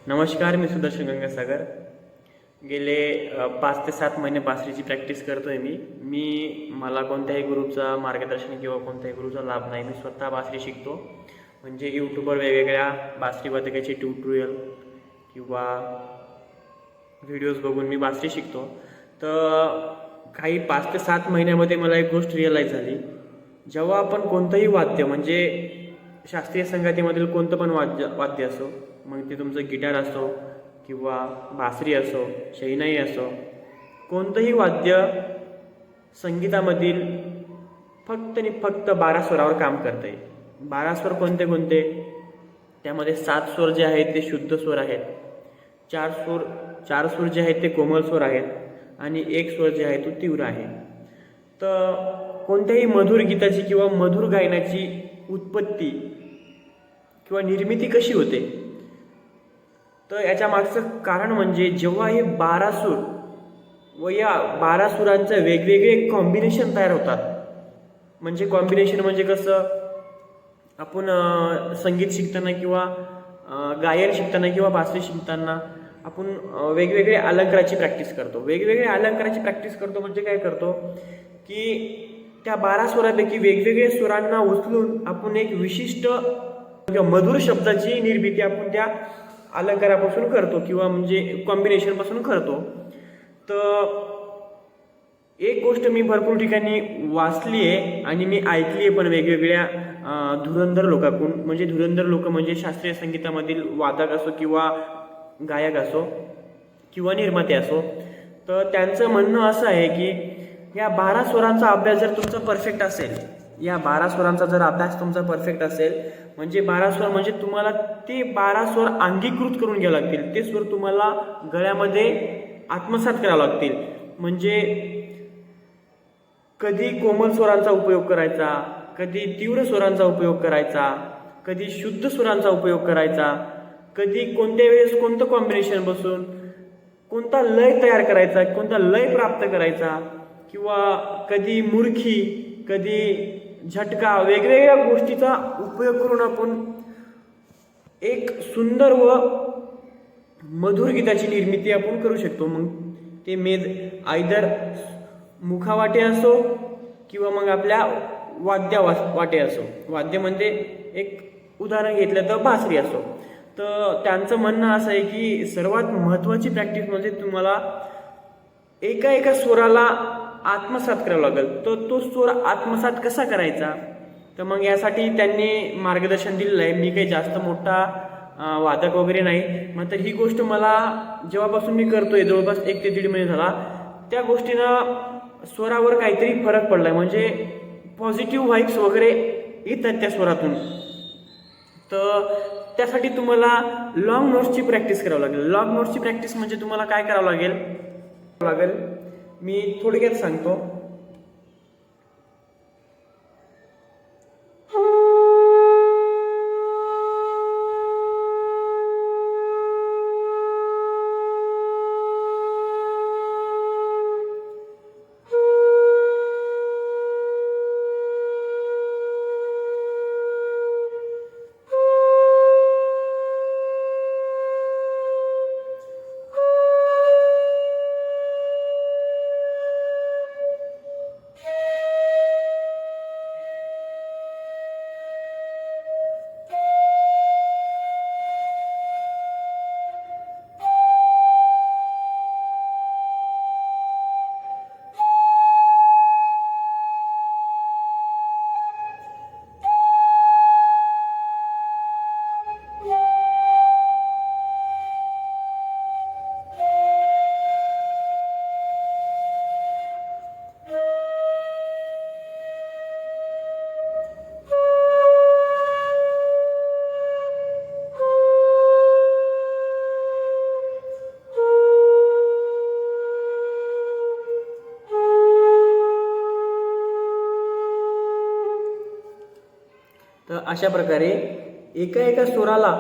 नमस्कार, मी सुदर्शन गंगासागर. गेले 5 ते 7 महिने बासरीची प्रॅक्टिस करतोय मला कोणत्याही गुरुचा मार्गदर्शन किंवा कोणत्याही गुरुचा लाभ नाही. मी स्वतः बासरी शिकतो. म्हणजे यूट्यूबवर वेगवेगळ्या बासरी वादकाचे ट्युटोरियल किंवा व्हिडिओज बघून मी बासरी शिकतो. तर काही 5 ते 7 महिन्यामध्ये मला एक गोष्ट रिअलाईज झाली. जेव्हा आपण कोणतंही वाद्य म्हणजे शास्त्रीय संगीतामधील कोणतं पण वाद्य असो, मग ते तुमचं गिटार असो किंवा बासरी असो, शहनाई असो, कोणतंही वाद्य संगीतामधील फक्त आणि फक्त 12 स्वरावर काम करते. 12 स्वर कोणते कोणते? त्यामध्ये 7 स्वर जे आहेत ते शुद्ध स्वर आहेत, 4 स्वर जे आहेत ते कोमल स्वर आहेत आणि 1 स्वर जे आहे तो तीव्र आहे. तर कोणत्याही मधुर गीताची किंवा मधुर गायनाची उत्पत्ती किंवा निर्मिती कशी होते? तर याच्या मागचं कारण म्हणजे जेव्हा हे 12 सूर व या 12 सुरांचं वेगवेगळे कॉम्बिनेशन तयार होतात. म्हणजे कॉम्बिनेशन म्हणजे कसं, आपण संगीत शिकताना किंवा गायन शिकताना किंवा बासरी शिकताना आपण वेगवेगळे अलंकाराची प्रॅक्टिस करतो. वेगवेगळे अलंकाराची प्रॅक्टिस करतो म्हणजे काय करतो की त्या 12 स्वरापैकी वेगवेगळ्या स्वरांना उचलून आपण एक विशिष्ट किंवा मधुर शब्दाची निर्मिती आपण त्या अलंकारापासून करतो किंवा म्हणजे कॉम्बिनेशनपासून करतो. तर एक गोष्ट मी भरपूर ठिकाणी वाचली आहे आणि मी ऐकली आहे पण वेगवेगळ्या धुरंधर लोकांकडून. म्हणजे धुरंधर लोक म्हणजे शास्त्रीय संगीतामधील वादक असो किंवा गायक असो किंवा निर्माते असो. तर त्यांचं म्हणणं असं आहे की या 12 स्वरांचा अभ्यास जर तुमचा परफेक्ट असेल, या 12 स्वरांचा जर अभ्यास तुमचा परफेक्ट असेल, म्हणजे 12 स्वर म्हणजे तुम्हाला ते 12 स्वर अंगीकृत करून घ्यावे लागतील. ते स्वर तुम्हाला गळ्यामध्ये आत्मसात करावे लागतील. म्हणजे कधी कोमल स्वरांचा उपयोग करायचा, कधी तीव्र स्वरांचा उपयोग करायचा, कधी शुद्ध स्वरांचा उपयोग करायचा, कधी कोणत्या वेळेस कोणतं कॉम्बिनेशन बसून कोणता लय तयार करायचा, कोणता लय प्राप्त करायचा, किंवा कधी मुरखी, कधी झटका, वेगवेगळ्या गोष्टीचा उपयोग करून आपण एक सुंदर व मधुर गीताची निर्मिती आपण करू शकतो. मग ते आयदर मुखावाटे असो किंवा मग आपल्या वाटे असो. वाद्य म्हणजे एक उदाहरण घेतलं तर बासरी असो. तर त्यांचं म्हणणं असं आहे की सर्वात महत्त्वाची प्रॅक्टिस म्हणजे तुम्हाला एका स्वराला आत्मसात करावं लागेल. तर तो स्वर आत्मसात कसा करायचा? तर मग यासाठी त्यांनी मार्गदर्शन दिलेलं आहे. मी काही जास्त मोठा वादक वगैरे नाही, मात्र ही गोष्ट मला जेव्हापासून मी करतोय जवळपास 1 ते 1.5 महिने झाला, त्या गोष्टीनं स्वरावर काहीतरी फरक पडलाय. म्हणजे पॉझिटिव्ह व्हाईब्स वगैरे येतात त्या स्वरातून. तर त्यासाठी तुम्हाला लॉंग नोट्सची प्रॅक्टिस करावी लागेल. लॉंग नोट्सची प्रॅक्टिस म्हणजे तुम्हाला काय करावं लागेल मी थोडक्यात सांगतो. तर अशा प्रकारे एका स्वराला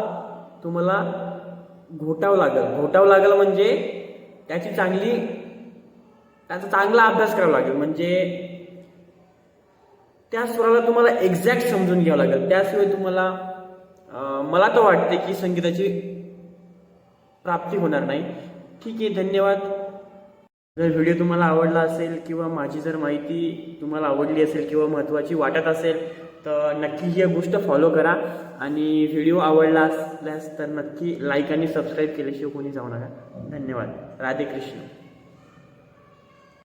तुम्हाला घोटावं लागेल म्हणजे त्याचा चांगला अभ्यास करावा लागेल. म्हणजे त्या स्वराला तुम्हाला एक्झॅक्ट समजून घ्यावं लागेल. त्याशिवाय तुम्हाला मला तर वाटते की संगीताची प्राप्ती होणार नाही. ठीक आहे, धन्यवाद. जर व्हिडिओ तुम्हाला आवडला असेल किंवा माझी जर माहिती तुम्हाला आवडली असेल किंवा महत्त्वाची वाटत असेल तर नक्की ही गोष्ट फॉलो करा. आणि व्हिडिओ आवडला असल्यास तर नक्की लाईक आणि सबस्क्राईब केल्याशिवाय कोणी जाऊ नका. धन्यवाद. राधे कृष्ण.